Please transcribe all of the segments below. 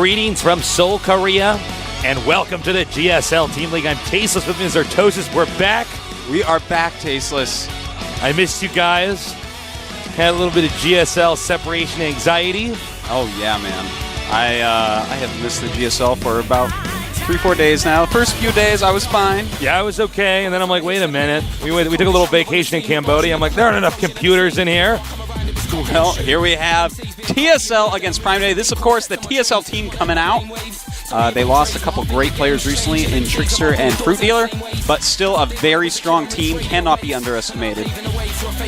Greetings from Seoul, Korea, and welcome to the GSL Team League. I'm Tasteless, with me is Artosis. We're back. We are back, Tasteless. I missed you guys. Had a little bit of GSL separation anxiety. Oh, yeah, man. I have missed the GSL for about 3-4 days now. First few days, I was fine. Yeah, I was okay, and then I'm like, wait a minute. We took a little vacation in Cambodia. I'm like, there aren't enough computers in here. Well, here we have TSL against Prime Day. This, of course, the TSL team coming out. They lost a couple great players recently in Trickster and Fruit Dealer, but still a very strong team, cannot be underestimated.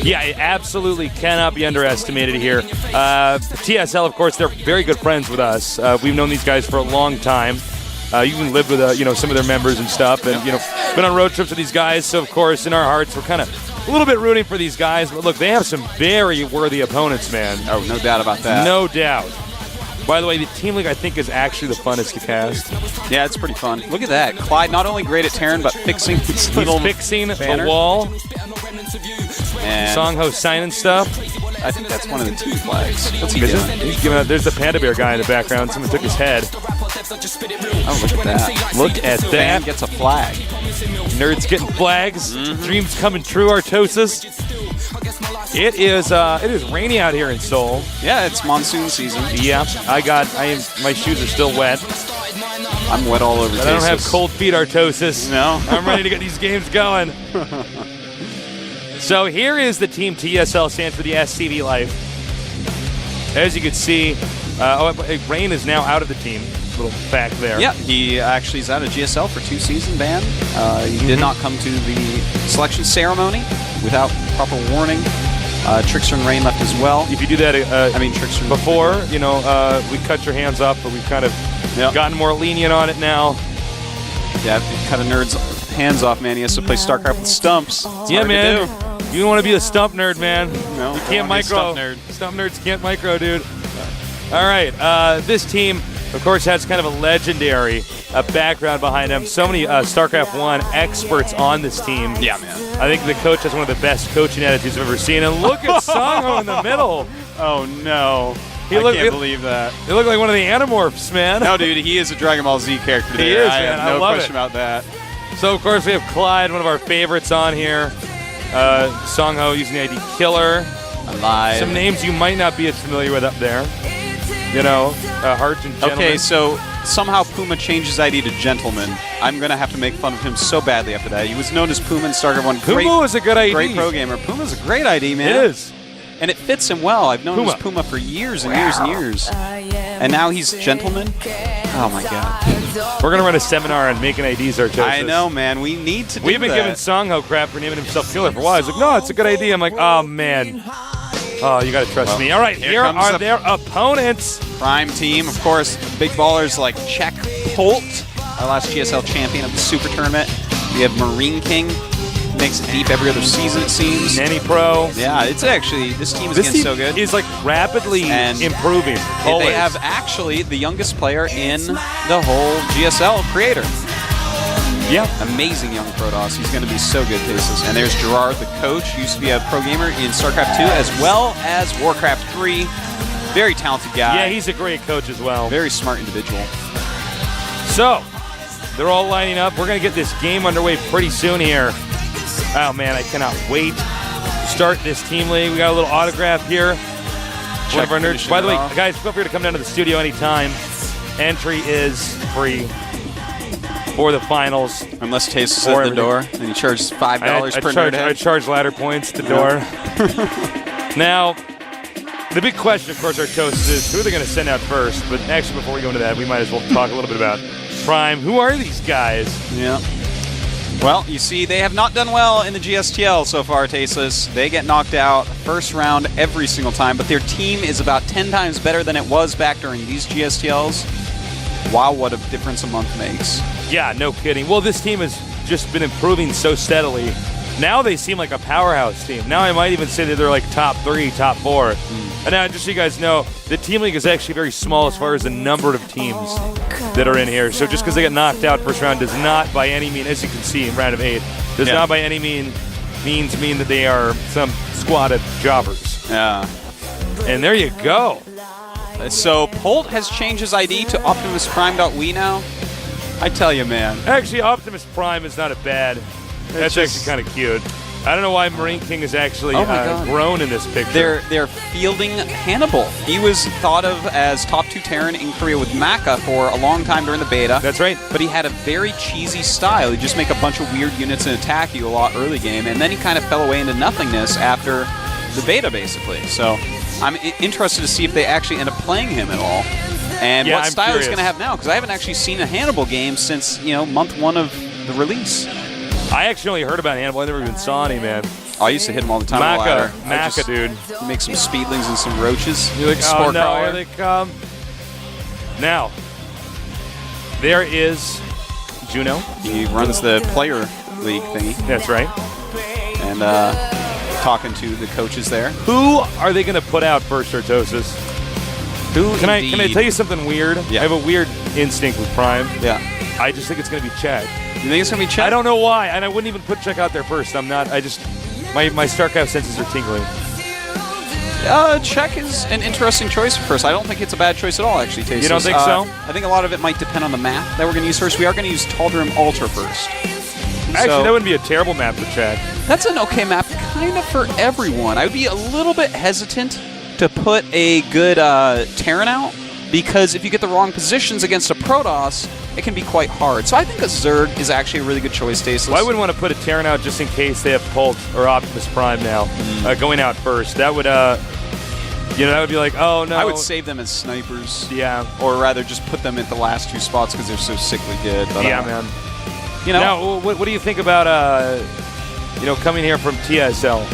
Yeah, it absolutely cannot be underestimated here. TSL, of course, they're very good friends with us. We've known these guys for a long time. You even lived with some of their members and stuff, and been on road trips with these guys. So, of course, in our hearts, we're kind of a little bit rooting for these guys. But look, they have some very worthy opponents, man. Oh, no doubt about that. No doubt. By the way, the Team League, I think, is actually the funnest to cast. Yeah, it's pretty fun. Look at that. Clyde not only great at Terran, but fixing his little fixing banner. The wall. And Songho signing stuff. I think that's one of the team flags. What's he doing? He's giving out. There's the Panda Bear guy in the background. Someone took his head. Oh, look at that. Look at that. Fan gets a flag. Nerds getting flags. Dreams coming true, Artosis. It is rainy out here in Seoul. Yeah, it's monsoon season. Yeah, my shoes are still wet. I'm wet all over. But I don't have cold feet, Artosis. No. I'm ready to get these games going. So here is the team TSL, stands for the SCV Life. As you can see, Rain is now out of the team. Little fact there. Yeah, he actually is out of GSL for 2-season ban. He did not come to the selection ceremony without proper warning. Trickster and Rain left as well. If you do that, Trickster before, we cut your hands off, but we've kind of gotten more lenient on it now. Yeah, cut a nerd's hands off, man. He has to play Starcraft with stumps. It's hard man. to do. You don't want to be a stump nerd, man. No, you can't micro. Stump nerds can't micro, dude. All right, this team, of course, has kind of a legendary background behind them. So many StarCraft 1 experts on this team. Yeah, man. I think the coach has one of the best coaching attitudes I've ever seen. And look at Songho in the middle. Oh, no. I can't believe that. He looked like one of the Animorphs, man. No, dude, he is a Dragon Ball Z character there. He is, I man. have no love question about that. So, of course, we have Clyde, one of our favorites on here. Songho using the ID Killer. Alive. Some names you might not be as familiar with up there. Heart and Gentleman. Okay, so somehow Puma changed his ID to Gentleman. I'm going to have to make fun of him so badly after that. He was known as Puma in StarCraft 1. Puma was a good ID. Great pro gamer. Puma's a great ID, man. It is. And it fits him well. I've known him as Puma for years and years and years. And now he's Gentleman? Oh, my God. We're going to run a seminar on making IDs, Artosis. I know, man. We need to do that. We've been giving Songho crap for naming himself Killer for a while. He's like, no, it's a good idea. I'm like, oh, man. Oh, you got to trust me. All right, here are their opponents. Prime team, of course, big ballers like Czech Holt, our last GSL champion of the Super Tournament. We have Marine King, makes it deep every other season, it seems. Nanny Pro. Yeah, it's actually, this team is getting so good. Is like rapidly improving. They have actually the youngest player in the whole GSL creator. Yeah. Amazing young Protoss. He's going to be so good, Tasteless. And there's Gerard, the coach. Used to be a pro gamer in StarCraft 2 as well as Warcraft 3. Very talented guy. Yeah, he's a great coach as well. Very smart individual. So, they're all lining up. We're going to get this game underway pretty soon here. Oh, man, I cannot wait to start this team league. We got a little autograph here. One of our nerds. By the way, guys, feel free to come down to the studio anytime. Entry is free for the finals. Unless Tasteless at the door, and he charges $5 per nerd head. I charge ladder points to door. Now, the big question, of course, Artosis is who are they going to send out first? But actually, before we go into that, we might as well talk a little bit about Prime. Who are these guys? Yeah. Well, you see, they have not done well in the GSTL so far, Tasteless. They get knocked out first round every single time, but their team is about 10 times better than it was back during these GSTLs. Wow, what a difference a month makes. Yeah, no kidding. Well, this team has just been improving so steadily. Now they seem like a powerhouse team. Now I might even say that they're like top 3, top 4. And now, just so you guys know, the team league is actually very small as far as the number of teams that are in here. So just because they get knocked out first round does not by any means, as you can see in round of 8, does not by any means mean that they are some squad of jobbers. Yeah. And there you go. So Polt has changed his ID to OptimusPrime.we now. I tell you, man. Actually, Optimus Prime is not a bad. That's actually kind of cute. I don't know why Marine King is actually grown in this picture. They're fielding Hannibal. He was thought of as top 2 Terran in Korea with Maka for a long time during the beta. That's right. But he had a very cheesy style. He'd just make a bunch of weird units and attack you a lot early game, and then he kind of fell away into nothingness after the beta, basically. So I'm interested to see if they actually end up playing him at all, and what style he's going to have now, because I haven't actually seen a Hannibal game since month 1 of the release. I actually only heard about Hannibal. I never even saw any, man. Oh, I used to hit him all the time. Maka, dude. Make some speedlings and some roaches. You're like, oh no, here they come. Now, there is Juno. He runs the player league thingy. That's right. And talking to the coaches there. Who are they going to put out first, Artosis? Can I tell you something weird? Yeah. I have a weird instinct with Prime. Yeah. I just think it's going to be Chad. You think it's going to be Chad? I don't know why, and I wouldn't even put Czech out there first. I'm not. I just my Starcraft senses are tingling. Czech is an interesting choice first. I don't think it's a bad choice at all, actually, Tasteless. You don't think so? I think a lot of it might depend on the map that we're going to use first. We are going to use Tal'Darim Ultra first. Actually, that wouldn't be a terrible map for Chad. That's an okay map, kind of for everyone. I would be a little bit hesitant to put a good Terran out, because if you get the wrong positions against a Protoss, it can be quite hard. So I think a Zerg is actually a really good choice, Tasteless. Well, I wouldn't want to put a Terran out just in case they have Polt or Optimus Prime now going out first. That would, that would be like, oh no. I would save them as snipers. Yeah. Or rather, just put them at the last 2 spots because they're so sickly good. But, yeah, man. Now, what do you think about coming here from TSL?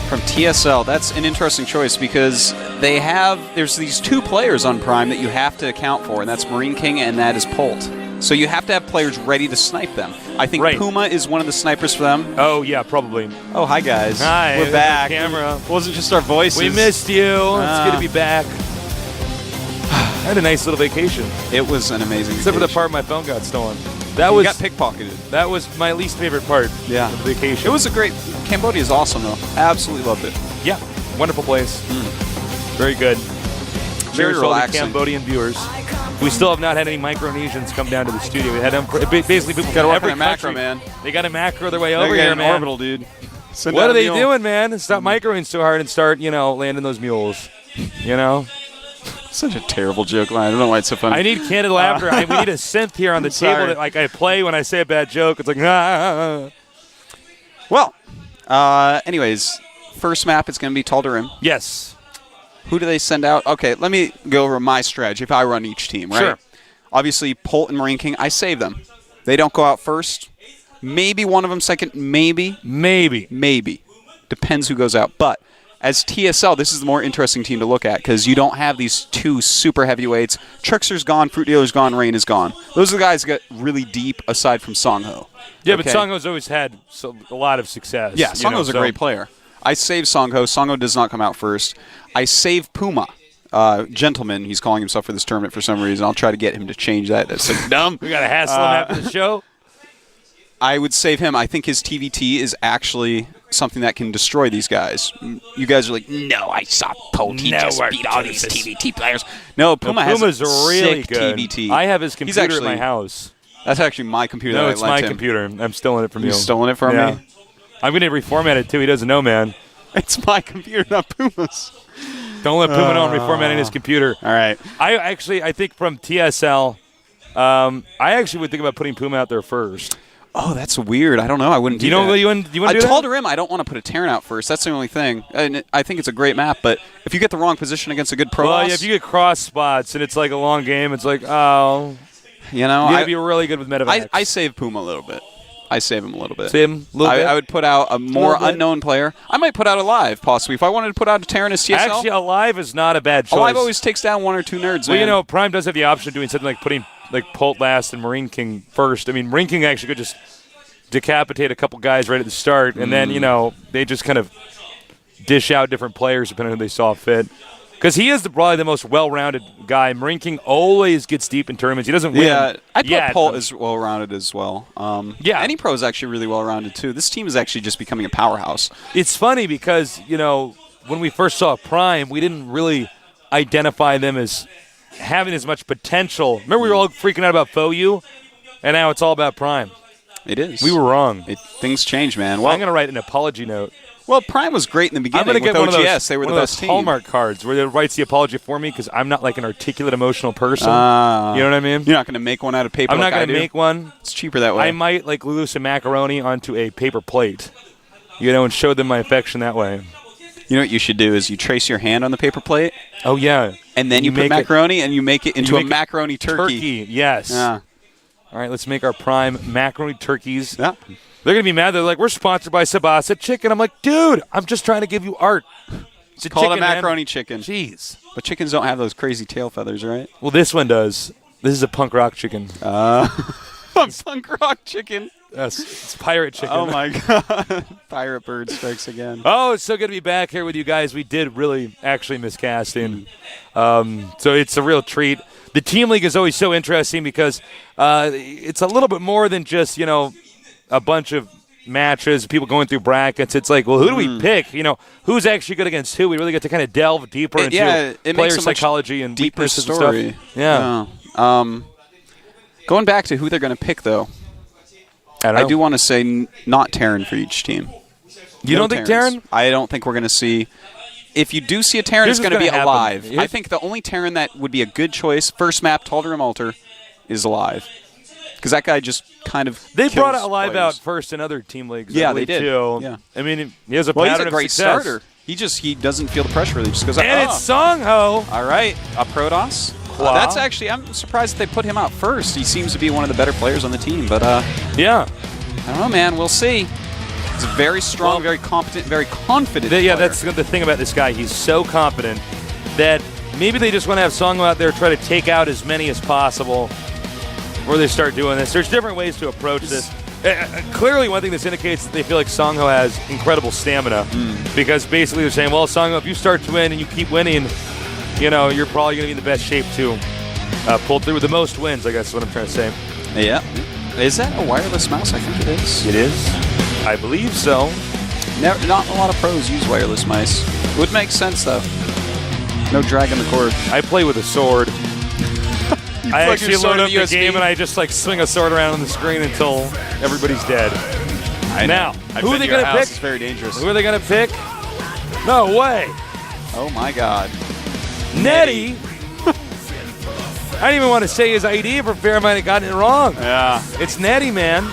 From TSL, that's an interesting choice because there's these 2 players on Prime that you have to account for, and that's Marine King and that is Polt. So you have to have players ready to snipe them. I think Puma is one of the snipers for them. Oh, yeah, probably. Oh, hi, guys. Hi. We're back. Camera. It wasn't just our voices. We missed you. It's good to be back. I had a nice little vacation. It was an amazing Except vacation. for the part my phone got stolen. You got pickpocketed. That was my least favorite part of the vacation. It was a great... Cambodia is awesome, though. Absolutely loved it. Yeah. Wonderful place. Very good. Very relaxing. Cambodian viewers. We still have not had any Micronesians come down to the studio. We had them basically people got to work every on a macro, country, man. They got to macro their way over here, man. Orbital, dude. What are they doing, man? Stop microing so hard and start, landing those mules. Such a terrible joke line. I don't know why it's so funny. I need candid laughter. We need a synth here on the table that I play when I say a bad joke. It's like, ah. Well, anyways, first map is going to be Tal'Darim. Yes. Who do they send out? Okay, let me go over my strategy if I run each team, right? Sure. Obviously, Polt and Marine King, I save them. They don't go out first. Maybe one of them second. Maybe. Depends who goes out. But as TSL, this is the more interesting team to look at because you don't have these 2 super heavyweights. Trickster's gone, Fruit Dealer's gone, Rain is gone. Those are the guys that get really deep aside from Songho. Yeah, but Songho's always had a lot of success. Yeah, Songho's a great player. I save Songho. Songho does not come out first. I save Puma. Gentleman, he's calling himself for this tournament for some reason. I'll try to get him to change that. That's so dumb. We got to hassle him after the show. I would save him. I think his TVT is actually something that can destroy these guys. You guys are like, no, I saw Polt. He just beat all these TVT players. No, Puma's really sick good. TVT. I have his computer at my house. That's actually my computer. No, that it's I lent my him. computer. I'm stealing it from you. You've stolen it from me? I'm going to reformat it, too. He doesn't know, man. It's my computer, not Puma's. Don't let Puma know I'm reformatting his computer. All right. I think from TSL, I actually would think about putting Puma out there first. Oh, that's weird. I don't know. I wouldn't do that. You want to do that? Tal'Darim, I don't want to put a Terran out first. That's the only thing. And I think it's a great map, but if you get the wrong position against a good Protoss... Well, yeah, if you get cross spots and it's like a long game, it's like, oh... You got to be really good with medevacs. I save Puma a little bit. Save him a little bit. Save him a little bit? I would put out a more unknown player. I might put out Alive, possibly. If I wanted to put out a Terran as TSL... Actually, Alive is not a bad choice. Alive always takes down 1 or 2 nerds, Well, Prime does have the option of doing something like putting Polt last and Marine King first. I mean, Marine King actually could just decapitate a couple guys right at the start, and then, they just kind of dish out different players depending on who they saw fit. Because he is probably the most well-rounded guy. Marine King always gets deep in tournaments. He doesn't win. Yeah, I put Polt as well-rounded as well. Any pro is actually really well-rounded, too. This team is actually just becoming a powerhouse. It's funny because, when we first saw Prime, we didn't really identify them as having as much potential. Remember we were all freaking out about FOU, and now it's all about Prime. It is. We were wrong. Things change, man. Well, I'm going to write an apology note. Well, Prime was great in the beginning. I'm going to get with one OGS. of those, they were one the of best those team. Hallmark cards where it writes the apology for me because I'm not like an articulate, emotional person. You know what I mean? You're not going to make one out of paper. I'm not going to make one. It's cheaper that way. I might like glue some macaroni onto a paper plate, and show them my affection that way. You know what you should do is you trace your hand on the paper plate. Oh, yeah. And then you put macaroni and you make it into a macaroni turkey. Turkey, yes. Yeah. All right, let's make our Prime macaroni turkeys. Yeah. They're going to be mad. They're like, we're sponsored by Sabasa Chicken. I'm like, dude, I'm just trying to give you art. It's called a macaroni chicken. Jeez. But chickens don't have those crazy tail feathers, right? Well, this one does. This is a punk rock chicken. Punk rock chicken. Yes, it's pirate chicken. Oh, my God. Pirate bird strikes again. Oh, it's so good to be back here with you guys. We did really actually miss casting. So it's a real treat. The Team League is always so interesting because it's a little bit more than just, a bunch of matches, people going through brackets. It's like, well, who do we pick? Who's actually good against who? We really get to kind of delve deeper into player psychology and deeper weaknesses story. And stuff. Yeah. Going back to who they're going to pick, though, I do want to say not Terran for each team. You don't think Terran? I don't think we're going to see. If you do see a Terran, it's going to be Alive. I think the only Terran that would be a good choice, first map, Tal'Darim Altar, is Alive. Because that guy just kind of They brought Alive out first in other team leagues. Yeah, they did. Too. Yeah. I mean, he has a pattern of he's a great success. starter. He doesn't feel the pressure. He just goes, and it's Songho. All right, a Protoss. That's actually, I'm surprised that they put him out first. He seems to be one of the better players on the team. But yeah, I don't know, man. We'll see. He's a very strong, very competent, very confident player. That's the thing about this guy. He's so confident that maybe they just want to have Songho out there try to take out as many as possible before they start doing this. There's different ways to approach this. Clearly, one thing this indicates that they feel like Songho has incredible stamina because basically they're saying, well, Songho, if you start to win and you keep winning, you're probably going to be in the best shape to pull through with the most wins, I guess is what I'm trying to say. Yeah. Is that a wireless mouse? I think it is. It is. I believe so. Not a lot of pros use wireless mice. Would make sense, though. No drag on the cord. I play with a sword. I actually load up the game and I just swing a sword around on the screen until everybody's dead. Now, who are they going to pick? It's very dangerous. Who are they going to pick? No way. Oh, my God. Netty. I didn't even want to say his ID for fear I might have gotten it wrong. Yeah. It's Netty, man.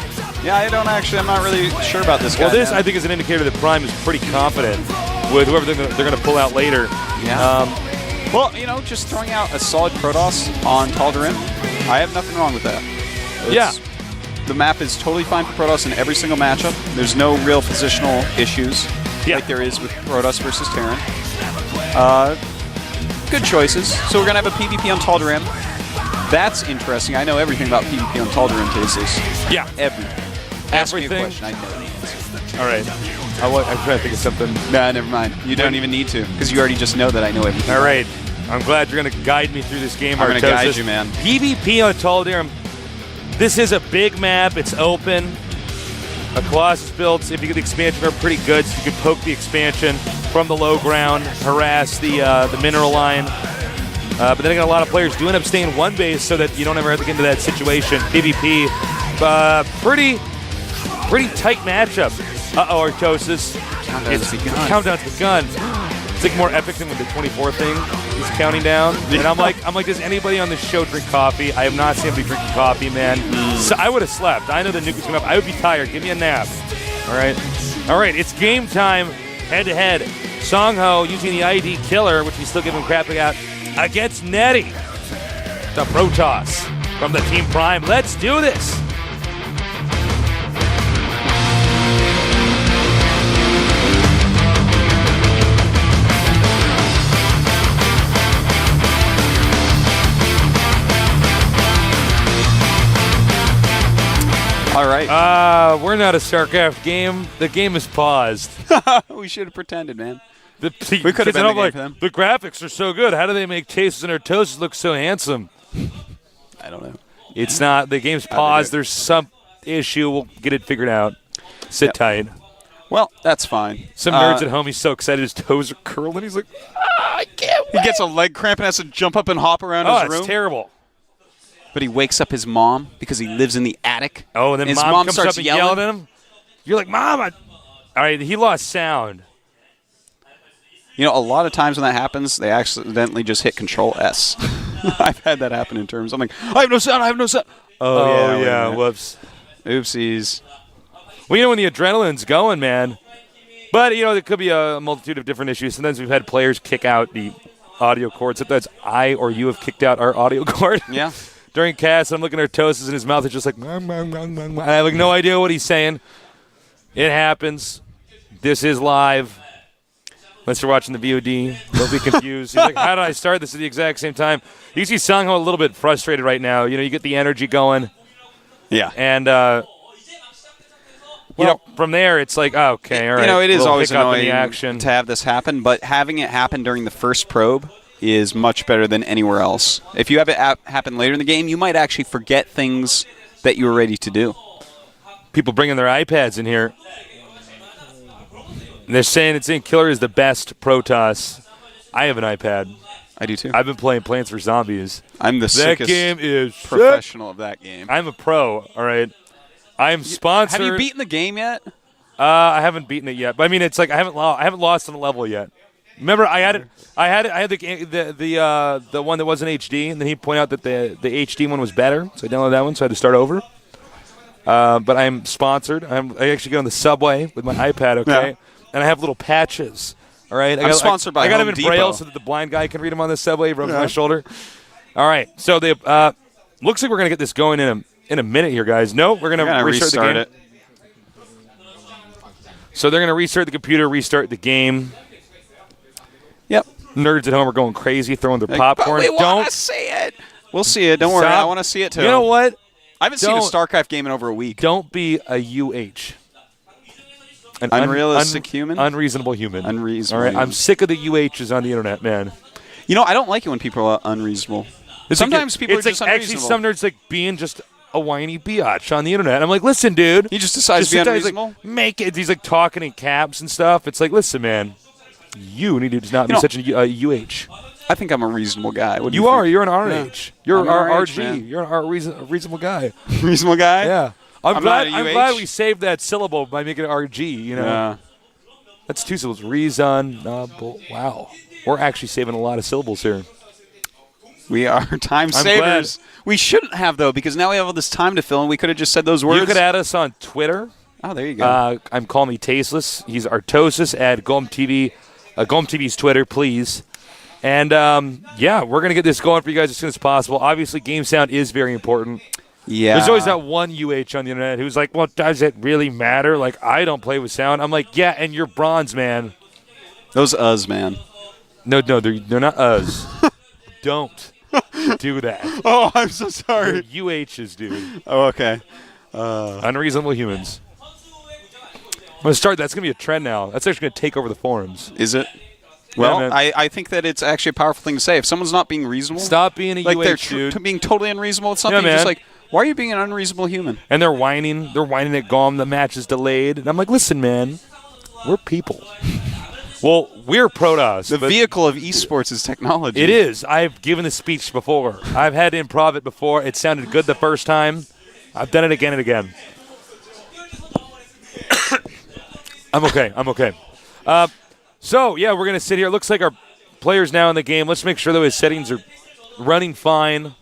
Yeah, I'm not really sure about this guy. Well, this, I think, is an indicator that Prime is pretty confident with whoever they're going to pull out later. Yeah. Well, just throwing out a solid Protoss on Tal'Darim, I have nothing wrong with that. The map is totally fine for Protoss in every single matchup. There's no real positional issues like there is with Protoss versus Terran. Good choices. So we're going to have a PvP on Tal'Darim. That's interesting. I know everything about PvP on Tal'Darim, Tasis. Yeah. Everything. Ask me a question. I know the answer. All right. I'm trying to think of something. Nah, never mind. You don't even need to, because you already just know that I know everything. All right. I'm glad you're going to guide me through this game. I'm going to guide you, man. PvP on Tal'Darim. This is a big map. It's open. A Colossus builds, if you get the expansion, are pretty good, so you can poke the expansion from the low ground, harass the mineral line. But then again, a lot of players do end up staying one base so that you don't ever have to get into that situation. PvP, pretty tight matchup. Uh-oh, Artosis. Countdown's begun. It's like more epic than when the 24 thing is counting down. And I'm like, does anybody on this show drink coffee? I have not seen anybody drinking coffee, man. So I would have slept. I know the nuke is coming up. I would be tired. Give me a nap. All right, it's game time. Head-to-head. Songho using the ID killer, which we still give him crap about, against Netty. The Protoss from the Team Prime. Let's do this. All right. We're not a Starcraft game. The game is paused. We should have pretended, man. We could have been the game for them. The graphics are so good. How do they make Tasis and Artosis look so handsome? I don't know. It's not. The game's paused. There's some issue. We'll get it figured out. Sit tight. Well, that's fine. Some nerds at home, he's so excited his toes are curling. He's like, I can't wait. He gets a leg cramp and has to jump up and hop around his room. Oh, it's terrible. But he wakes up his mom because he lives in the attic. Oh, and then his mom comes starts up and yelling at him. You're like, Mom. All right, he lost sound. You know, a lot of times when that happens, they accidentally just hit Control S. I've had that happen in terms. I'm like, I have no sound. Oh yeah, whoops. Oopsies. Well, you know, when the adrenaline's going, man. But, you know, there could be a multitude of different issues. Sometimes we've had players kick out the audio cord. Sometimes I or you have kicked out our audio cord. Yeah. During cast, I'm looking at Toast, and his mouth is just like, I have like no idea what he's saying. It happens. This is live. Unless you're watching the VOD, don't be confused. He's like, how did I start this at the exact same time? You see Sungho a little bit frustrated right now. You know, you get the energy going. Yeah. And, you know, from there, it's like, oh, okay, all right. You know, it is always annoying to have this happen, but having it happen during the first probe is much better than anywhere else. If you have it happen later in the game, you might actually forget things that you were ready to do. People bringing their iPads in here. And they're saying Killer is the best Protoss. I have an iPad. I do too. I've been playing Plants vs. Zombies. I'm the sickest game is professional of that game. I'm a pro, all right? I am sponsored. Have you beaten the game yet? I haven't beaten it yet. But I mean, it's like I haven't lost on the level yet. Remember, I had the game, the one that wasn't HD, and then he pointed out that the HD one was better, so I downloaded that one, so I had to start over. But I'm sponsored. I actually get on the subway with my iPad, okay, and I have little patches. All right, I'm sponsored by I got Home them in Depot. Braille so that the blind guy can read them on the subway. Rubs my shoulder. All right, so the looks like we're gonna get this going in a minute here, guys. No, we're gonna restart the game. It. So they're gonna restart the computer, restart the game. Yep. Nerds at home are going crazy, throwing their popcorn. But we want to see it. We'll see it. Don't worry. I want to see it too. You know what? I haven't seen a StarCraft game in over a week. Don't be a UH. An unrealistic human? Unreasonable human. Unreasonable. All right. Human. I'm sick of the UHs on the internet, man. You know, I don't like it when people are unreasonable. Sometimes people are just unreasonable. Actually, some nerds like being just a whiny biatch on the internet. I'm like, listen, dude. He just decides to be unreasonable? Like, make it. He's like talking in caps and stuff. It's like, listen, man. You need to not be such a UH. I think I'm a reasonable guy. You are. You're an RH. Yeah. You're an RG. Man. You're a reasonable guy. Reasonable guy? Yeah. I'm glad we saved that syllable by making it RG. You know. Yeah. That's 2 syllables. Reasonable. Wow. We're actually saving a lot of syllables here. We are time savers. Glad. We shouldn't have, though, because now we have all this time to fill, and we could have just said those words. You could add us on Twitter. Oh, there you go. I'm calling me Tasteless. He's Artosis at GOMTV. GOMTV's Twitter, please. And, yeah, we're going to get this going for you guys as soon as possible. Obviously, game sound is very important. Yeah. There's always that one UH on the internet who's like, well, does it really matter? Like, I don't play with sound. I'm like, yeah, and you're bronze, man. Those man. No, they're not Don't do that. Oh, I'm so sorry. They're UHs, dude. Oh, okay. Unreasonable humans. I'm going to start. That's going to be a trend now. That's actually going to take over the forums. Is it? Well, yeah, I think that it's actually a powerful thing to say. If someone's not being reasonable. Stop being a UH, they're being totally unreasonable. It's something just like, why are you being an unreasonable human? And they're whining. They're whining at GOM. The match is delayed. And I'm like, listen, man. We're people. Well, we're Protoss. The vehicle of esports is technology. It is. I've given this speech before. I've had to improv it before. It sounded good the first time. I've done it again and again. I'm okay. So, yeah, we're going to sit here. It looks like our player's now in the game. Let's make sure that his settings are running fine.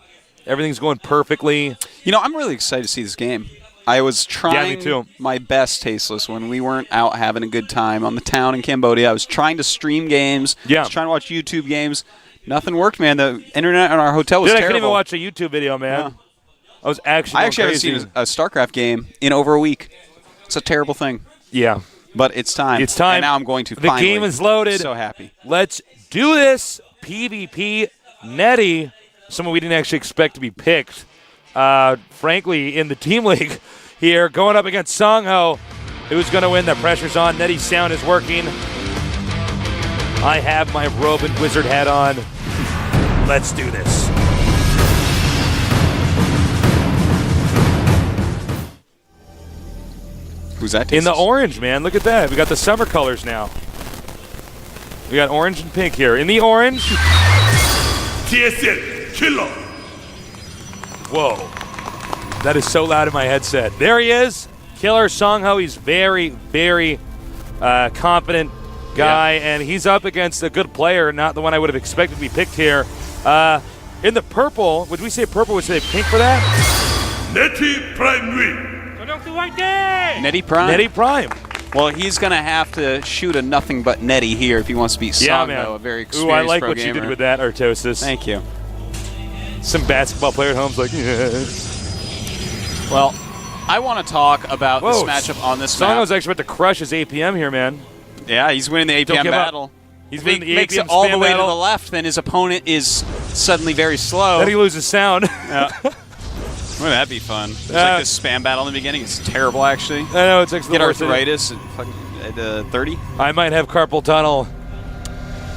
Everything's going perfectly. You know, I'm really excited to see this game. I was trying my best, Tasteless, when we weren't out having a good time on the town in Cambodia. I was trying to stream games. Yeah. I was trying to watch YouTube games. Nothing worked, man. The internet in our hotel was terrible. I couldn't even watch a YouTube video, man. Yeah. I actually haven't seen a StarCraft game in over a week. It's a terrible thing. Yeah. But it's time. It's time. And now I'm going to finally. The game is loaded. I'm so happy. Let's do this. PvP Netty, someone we didn't actually expect to be picked. Frankly, in the team league here, going up against Sungho. Who's going to win? The pressure's on. Netty's sound is working. I have my robe and wizard hat on. Let's do this. Who's that? In the Tastes? orange, man. Look at that. We got the summer colors now. We got orange and pink here. In the orange. TSL Killer. Whoa. That is so loud in my headset. There he is. Killer Songho. He's very, very confident guy, and he's up against a good player, not the one I would have expected to be picked here. In the purple, would we say purple? Would we say pink for that? Netty Prime Win. Netty Prime. Netty Prime. Well, he's going to have to shoot a nothing but Netty here if he wants to beat Yeah, Songho, man. a very Ooh, experienced I like pro what gamer. you did with that, Artosis. Thank you. Some basketball player at home's like, yeah. Well, I want to talk about Whoa, this matchup on this map. Songho's actually about to crush his APM here, man. Yeah, he's winning the Don't APM give up. battle. He's If he winning the makes APM it all the spam way battle. to the left, then his opponent is suddenly very slow. Then he loses sound. Yeah. Wouldn't that be fun? There's like this spam battle in the beginning. It's terrible, actually. I know, it's actually Get the worst thing. arthritis at 30. I might have carpal tunnel,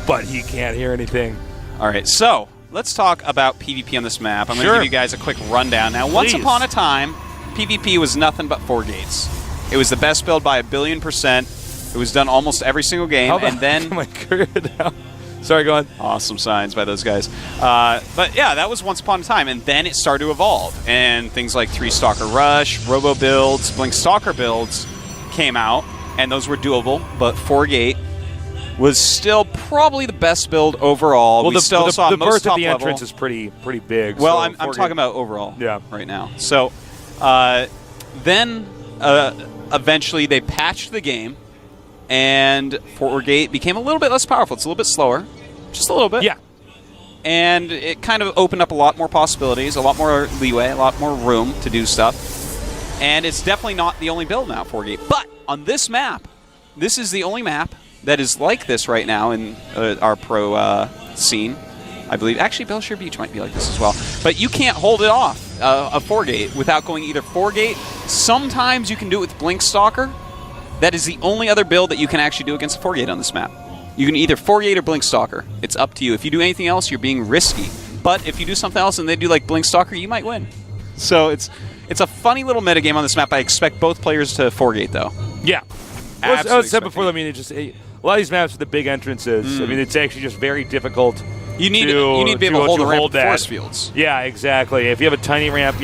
but he can't hear anything. All right, so let's talk about PvP on this map. I'm going to Sure. give you guys a quick rundown. Now, once Please. upon a time, PvP was nothing but 4 gates. It was the best build by 1,000,000,000%. It was done almost every single game, How about and then my career down? Sorry, go on. awesome signs by those guys. But yeah, that was once upon a time, and then it started to evolve, and things like 3 Stalker Rush, Robo builds, Blink Stalker builds came out, and those were doable. But 4 gate was still probably the best build overall. Well, we still saw the most birth top at the level. entrance is pretty big. Well, so I'm talking about overall right now. So then eventually they patched the game, and 4 gate became a little bit less powerful. It's a little bit slower, just a little bit. Yeah. And it kind of opened up a lot more possibilities, a lot more leeway, a lot more room to do stuff. And it's definitely not the only build now, 4 gate. But on this map, this is the only map that is like this right now in our pro scene, I believe. Actually, Belshire Beach might be like this as well. But you can't hold it off, a 4 gate, without going either 4 gate. Sometimes you can do it with Blink Stalker. That is the only other build that you can actually do against a 4 gate on this map. You can either 4 gate or Blink Stalker. It's up to you. If you do anything else, you're being risky. But if you do something else and they do like Blink Stalker, you might win. So it's a funny little metagame on this map. I expect both players to 4 gate, though. Yeah. Well, as I said Absolutely before, I mean, a lot of these maps with the big entrances, I mean, it's actually just very difficult. You need to be able to hold the ramp with that. force fields. Yeah, exactly. If you have a tiny ramp,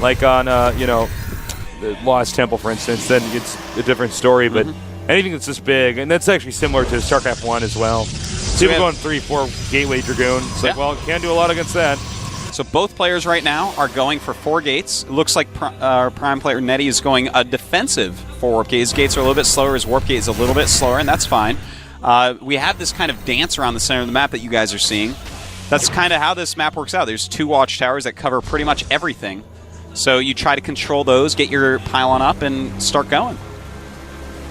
like on, the Lost Temple, for instance, then it's a different story. But anything that's this big, and that's actually similar to StarCraft 1 as well. So people going 3-4 Gateway Dragoon. It's like, well, can't do a lot against that. So both players right now are going for 4 gates. It looks like our prime player Netty is going a defensive 4 warp gate. His gates are a little bit slower. His warp gate is a little bit slower, and that's fine. We have this kind of dance around the center of the map that you guys are seeing. That's kind of how this map works out. There's 2 watchtowers that cover pretty much everything. So you try to control those, get your pylon up, and start going.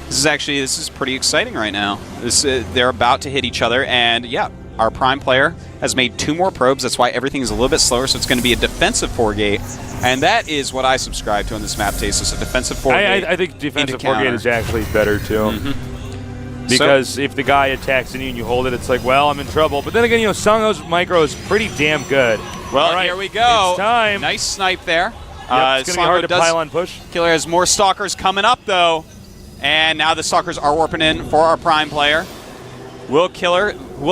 This is pretty exciting right now. They're about to hit each other, and yeah, our prime player has made 2 more probes. That's why everything is a little bit slower, so it's going to be a defensive 4 gate. And that is what I subscribe to on this map, Tasis, a defensive 4 gate. I think defensive 4 gate is actually better, too. Because if the guy attacks you and you hold it, it's like, well, I'm in trouble. But then again, Songho's micro is pretty damn good. Well, all right, here we go. It's time. Nice snipe there. It's going to be hard to pylon push. Killer has more Stalkers coming up, though. And now the Stalkers are warping in for our prime player. Will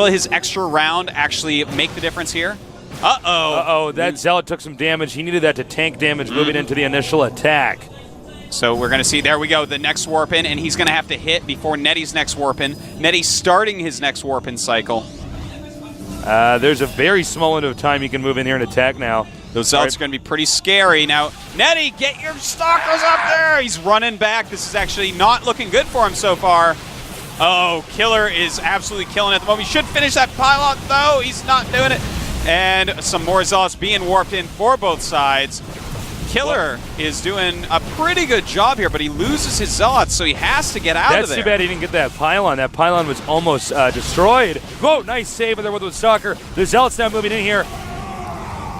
his extra round actually make the difference here? Uh-oh. That Zealot took some damage. He needed that to tank damage moving into the initial attack. So we're going to see, there we go, the next warp in, and he's going to have to hit before Netty's next warp in. Netty's starting his next warp in cycle. There's a very small window of time you can move in here and attack now. Those Zealots are going to be pretty scary. Now, Netty, get your Stalkers up there! He's running back. This is actually not looking good for him so far. Oh, Killer is absolutely killing it at the moment. He should finish that pylon, though. He's not doing it. And some more Zealots being warped in for both sides. Killer is doing a pretty good job here, but he loses his Zealots, so he has to get out of there. That's too bad he didn't get that pylon. That pylon was almost destroyed. Whoa, nice save there with the Stalker. The Zealots now moving in here.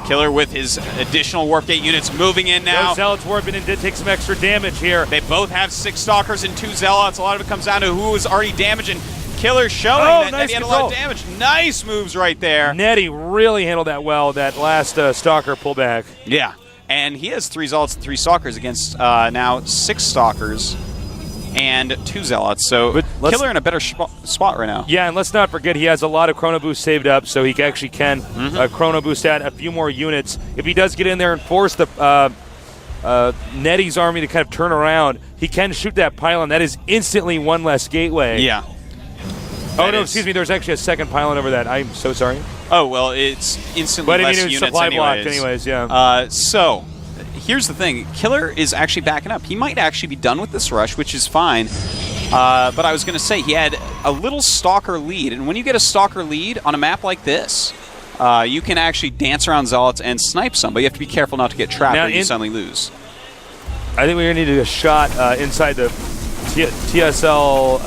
Killer with his additional warp gate units moving in now. Those Zealots warping in did take some extra damage here. They both have 6 Stalkers and 2 Zealots. A lot of it comes down to who is already damaging. Killer showing that he had a lot of damage. Nice moves right there. Netty really handled that well, that last Stalker pullback. Yeah. And he has 3 Zealots and 3 Stalkers against now 6 Stalkers and 2 Zealots. So Killer in a better spot right now. Yeah, and let's not forget he has a lot of Chrono Boost saved up, so he actually can Chrono Boost out a few more units. If he does get in there and force the Netty's army to kind of turn around, he can shoot that pylon. That is instantly one less gateway. Yeah. Oh, no, excuse me. There's actually a second pylon over that. I'm so sorry. Oh, well, it's instantly but less I mean, units supply anyways. blocked anyways, yeah. So, here's the thing. Killer is actually backing up. He might actually be done with this rush, which is fine. But I was going to say, he had a little Stalker lead. And when you get a Stalker lead on a map like this, you can actually dance around Zealots and snipe some. But you have to be careful not to get trapped or you suddenly lose. I think we're going to need a shot inside the TSL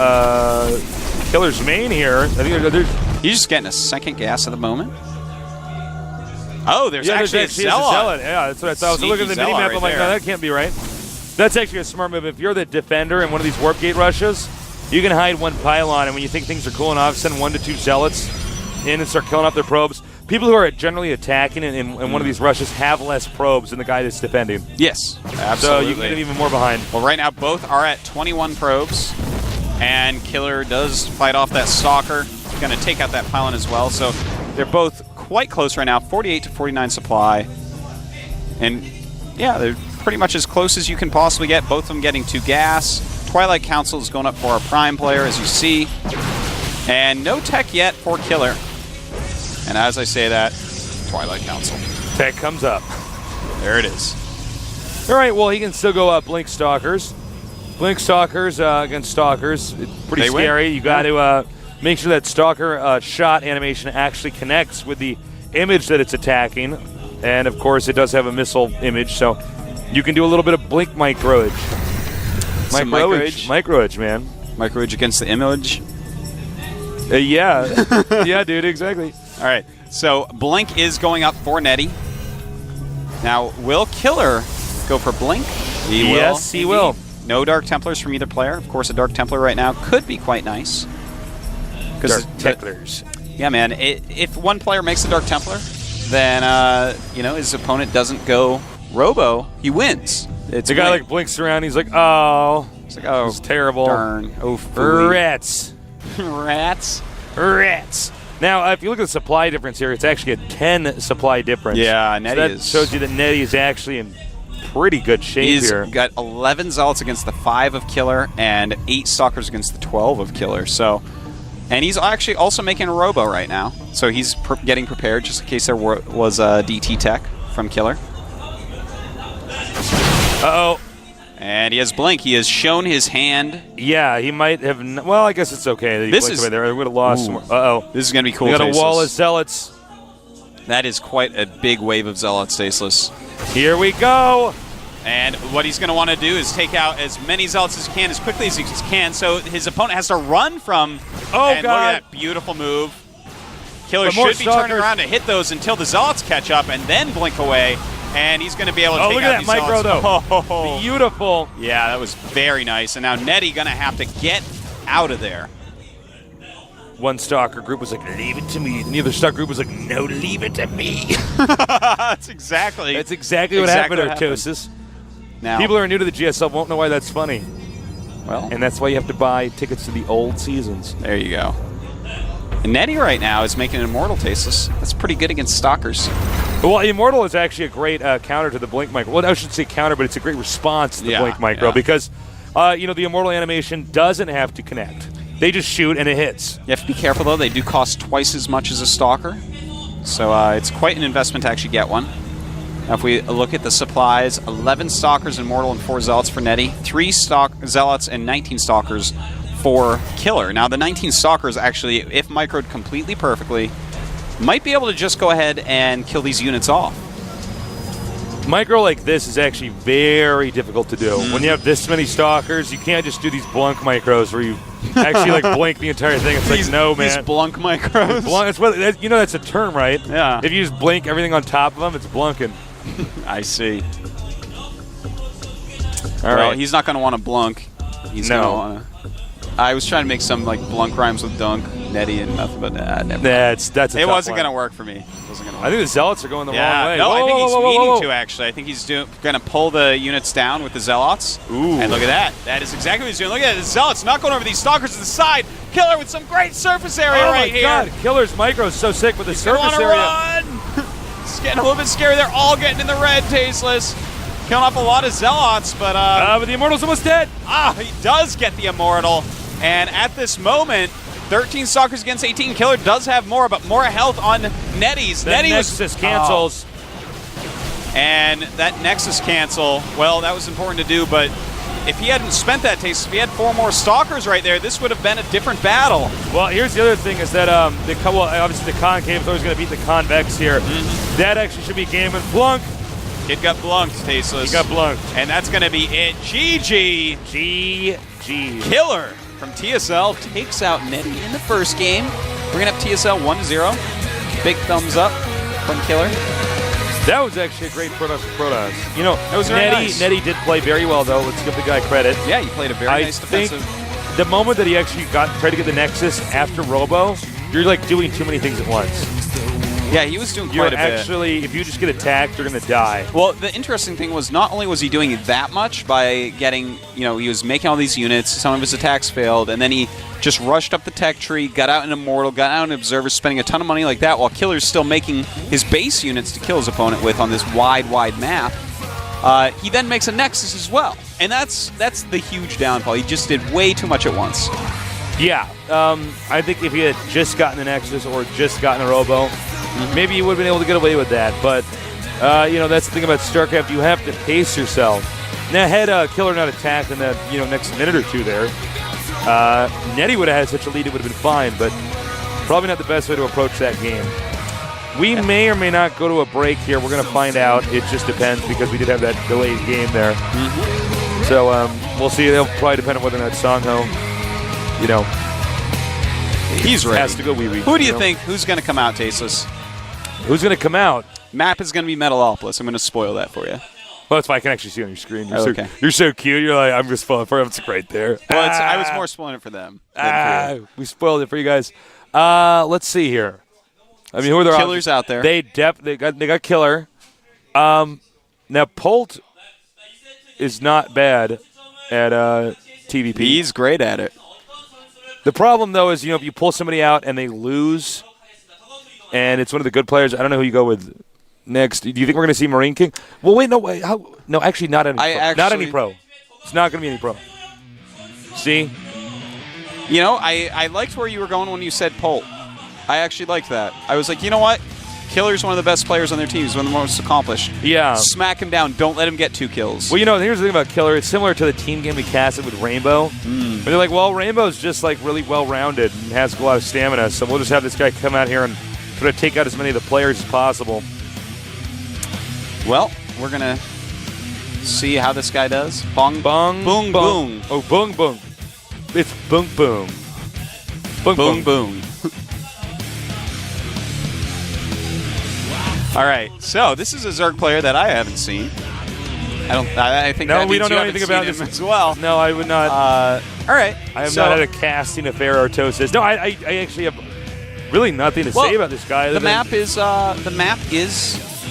Killer's main here. I think he's just getting a second gas at the moment. Oh, there's actually a Zealot. Yeah, that's what I thought. I was looking at the mini map. I'm like, no, that can't be right. That's actually a smart move. If you're the defender in one of these warp gate rushes, you can hide one pylon, and when you think things are cooling off, send 1 to 2 Zealots in and start killing off their probes. People who are generally attacking in one of these rushes have less probes than the guy that's defending. Yes, absolutely. So you can get even more behind. Well, right now both are at 21 probes, and Killer does fight off that Stalker. Going to take out that pylon as well. So they're both quite close right now, 48 to 49 supply. And yeah, they're pretty much as close as you can possibly get. Both of them getting 2 gas. Twilight Council is going up for our Prime player, as you see. And no tech yet for Killer. And as I say that, Twilight Council. Tech comes up. There it is. All right, well, he can still go Blink Stalkers. Blink Stalkers against Stalkers. It's pretty scary. You got to make sure that Stalker shot animation actually connects with the image that it's attacking. And, of course, it does have a missile image, so you can do a little bit of Blink microage. Microage, man. Microage against the image? Yeah. Yeah, dude, exactly. All right, so Blink is going up for Netty. Now, will Killer go for Blink? Yes, he will. No Dark Templars from either player. Of course, a Dark Templar right now could be quite nice. Dark Templars. Yeah, man. If one player makes a Dark Templar, then his opponent doesn't go Robo. He wins. It's the guy like blinks around. He's like, oh, it's terrible. Darn. Oh, rats. Rats. Now, if you look at the supply difference here, it's actually a 10 supply difference. Yeah, Netty so that shows you that Netty is actually in pretty good shape here. He's got 11 Zealots against the 5 of Killer and 8 Stalkers against the 12 of Killer. So, and he's actually also making a Robo right now. So he's getting prepared just in case there was a DT tech from Killer. Uh-oh. And he has Blink. He has shown his hand. Yeah, he might have. Well, I guess it's okay that he blinked away there. I would have lost some more. Uh-oh. This is going to be cool. We got a wall of Zealots. That is quite a big wave of Zealots, Staceless. Here we go. And what he's going to want to do is take out as many Zealots as he can, as quickly as he can, so his opponent has to run from. Oh, and God. Look at that beautiful move. Killer should be turning around to hit those until the Zealots catch up and then blink away. And he's going to be able to take out these Zealots. Oh, look at that micro, though. Beautiful. Yeah, that was very nice. And now Netty going to have to get out of there. One Stalker group was like, leave it to me. And the other Stalker group was like, no, leave it to me. That's exactly what happened, Artosis. Now, people who are new to the GSL won't know why that's funny. Well, and that's why you have to buy tickets to the old seasons. There you go. And Netty right now is making an Immortal, Tasteless. That's pretty good against Stalkers. Well, Immortal is actually a great counter to the Blink Micro. Well, I shouldn't say counter, but it's a great response to the Blink Micro because, the Immortal animation doesn't have to connect. They just shoot and it hits. You have to be careful, though. They do cost twice as much as a Stalker. So it's quite an investment to actually get one. Now, if we look at the supplies, 11 Stalkers Immortal and 4 Zealots for Netty, 3 Zealots and 19 Stalkers for Killer. Now, the 19 Stalkers actually, if microed completely perfectly, might be able to just go ahead and kill these units off. Micro like this is actually very difficult to do. When you have this many Stalkers, you can't just do these blunk micros where you actually like blink the entire thing. It's like, no, man. These blunk micros. That's a term, right? Yeah. If you just blink everything on top of them, it's blunking. I see. All right. He's not going to want to blunk. He's going to want to. I was trying to make some like blunk rhymes with dunk. Netty and nothing but never. That's a It tough wasn't one. going to work for me. It wasn't gonna work. I think the Zealots are going the wrong way. No, Whoa, I think whoa, he's whoa, whoa, meaning whoa. to, actually. I think he's going to pull the units down with the Zealots. Ooh. And look at that. That is exactly what he's doing. Look at it. The Zealots not going over these Stalkers to the side. Killer with some great surface area right here. Oh, my God. Killer's micro is so sick with the He's surface gonna area. run. It's getting a little bit scary. They're all getting in the red, Tasteless. Killing off a lot of Zealots, but But the Immortal's almost dead. he does get the Immortal. And at this moment, 13 Stalkers against 18. Killer does have more, but more health on Netty's. The Netty Nexus cancels. And that Nexus cancel, well, that was important to do, but if he hadn't spent that taste, if he had 4 more Stalkers right there, this would have been a different battle. Well, here's the other thing is that obviously the Concave is always going to beat the Convex here. That actually should be game and Blunk. It got blunked, Tasteless. He got blunked. And that's going to be it. GG. GG. Killer from TSL takes out Netty in the first game. We're going to have TSL 1-0. Big thumbs up from Killer. That was actually a great Protoss. You know, That was very nice. Netty did play very well, though. Let's give the guy credit. Yeah, he played a very I nice think defensive. the moment that he actually tried to get the Nexus after Robo, you're like doing too many things at once. Yeah, he was doing You're quite a bit. actually, if you just get attacked, you're going to die. Well, the interesting thing was not only was he doing that much by getting, he was making all these units, some of his attacks failed, and then he just rushed up the tech tree, got out an Immortal, got out an Observer, spending a ton of money like that, while Killer's still making his base units to kill his opponent with on this wide map. He then makes a Nexus as well, and that's the huge downfall. He just did way too much at once. Yeah, I think if he had just gotten the Nexus or just gotten a Robo, maybe he would have been able to get away with that. But, that's the thing about StarCraft. You have to pace yourself. Now, had Killer not attacked in that, next minute or two there, Netty would have had such a lead, it would have been fine. But probably not the best way to approach that game. We may or may not go to a break here. We're going to find out. It just depends because we did have that delayed game there. So we'll see. It'll probably depend on whether or not Songho, He's ready. has to go wee-wee. Who do you think? Who's going to come out, Tasteless? Who's going to come out? Map is going to be Metalopolis. I'm going to spoil that for you. Well, that's fine. I can actually see on your screen. You're, Okay. you're so cute. You're like, I'm just spoiling for him. It's right there. Well, I was more spoiling it for them. than for you. We spoiled it for you guys. Let's see here. I mean, who are their Killer's out there. They got Killer. Now Polt is not bad at TVP. He's great at it. The problem though is if you pull somebody out and they lose, and it's one of the good players. I don't know who you go with next. Do you think we're going to see Marine King? Well, wait, no, wait. How? No, actually, not any. Not any pro. It's not going to be any pro. See? I liked where you were going when you said Polt. I actually liked that. I was like, you know what? Killer's one of the best players on their team. He's one of the most accomplished. Yeah. Smack him down. Don't let him get 2 kills. Well, here's the thing about Killer. It's similar to the team game we casted with Rainbow. But they're like, well, Rainbow's just like really well-rounded and has a lot of stamina, so we'll just have this guy come out here and try to take out as many of the players as possible. Well, we're going to see how this guy does. Bong, Bong, boom, bong. boom. Oh, boom, boom. It's boom, boom. Boom, Boom, boom. boom. All right, so this is a Zerg player that I haven't seen. I think No, that we means don't know you anything haven't about seen this him as well. No, I would not. All right. I have not had a casting affair or Tosis. No, I actually have really nothing to say about this guy. The map is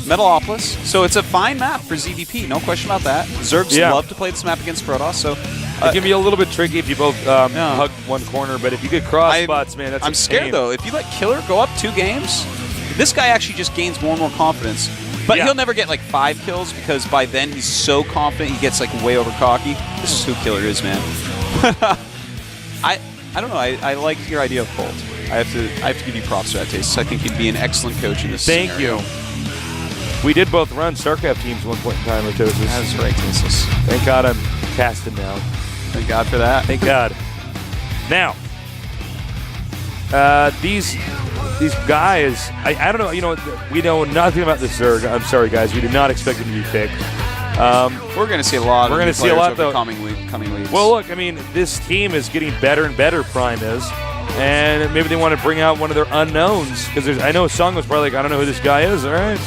Metalopolis, so it's a fine map for ZVP. No question about that. Zergs love to play this map against Protoss, so it can be a little bit tricky if you both hug one corner, but if you get cross spots, man, that's I'm scared though. If you let Killer go up 2 games, this guy actually just gains more and more confidence. But he'll never get like 5 kills because by then he's so confident he gets like way over cocky. This is who Killer is, man. I don't know. I like your idea of Bolt. I have to give you props for that, Taste. I think you'd be an excellent coach in this scenario. Thank you. We did both run StarCraft teams at one point in time, Tosis. That's right, Taste. Thank God I'm casting now. Thank God for that. Thank God. Now, these guys, I don't know. We know nothing about the Zerg. I'm sorry, guys. We did not expect them to be picked. We're going to see a lot. We're going to see a lot, though. Coming weeks. Well, look, I mean, this team is getting better and better. Prime is, and maybe they want to bring out one of their unknowns because I know Song was probably like, I don't know who this guy is. All right,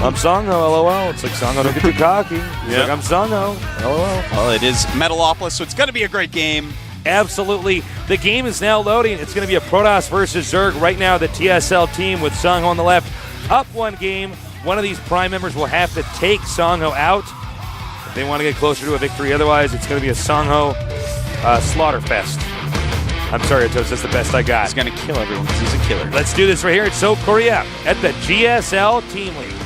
I'm Songho. LOL. It's like Songho, don't get too cocky. He's like, I'm Songho. LOL. Well, it is Metalopolis, so it's going to be a great game. Absolutely. The game is now loading. It's going to be a Protoss versus Zerg. Right now, the TSL team with Songho on the left up one game. One of these Prime members will have to take Songho out if they want to get closer to a victory. Otherwise, it's going to be a Songho slaughterfest. I'm sorry, Atos, that's the best I got. He's going to kill everyone because he's a killer. Let's do this right here at South Korea at the GSL Team League.